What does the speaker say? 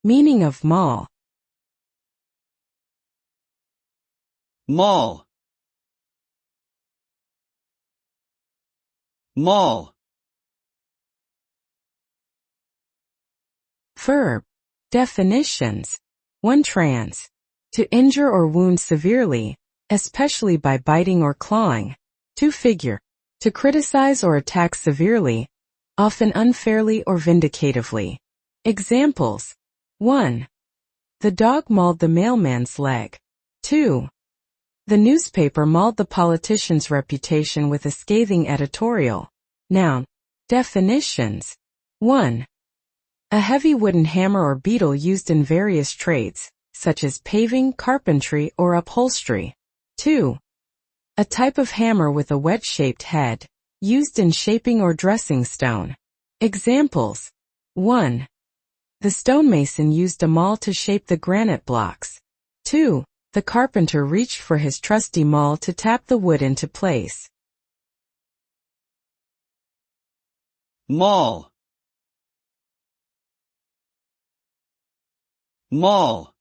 Meaning of maul. maul, maul. Verb. Definitions. 1 trans. To injure or wound severely, especially by biting or clawing. 2 figure. To criticize or attack severely, often unfairly or vindicatively. Examples. 1. The dog mauled the mailman's leg. 2. The newspaper mauled the politician's reputation with a scathing editorial. Noun. Definitions. 1. A heavy wooden hammer or beetle used in various trades, such as paving, carpentry, or upholstery. 2. A type of hammer with a wedge-shaped head, used in shaping or dressing stone. Examples. 1. The stonemason used a maul to shape the granite blocks. 2. The carpenter reached for his trusty maul to tap the wood into place. maul, maul.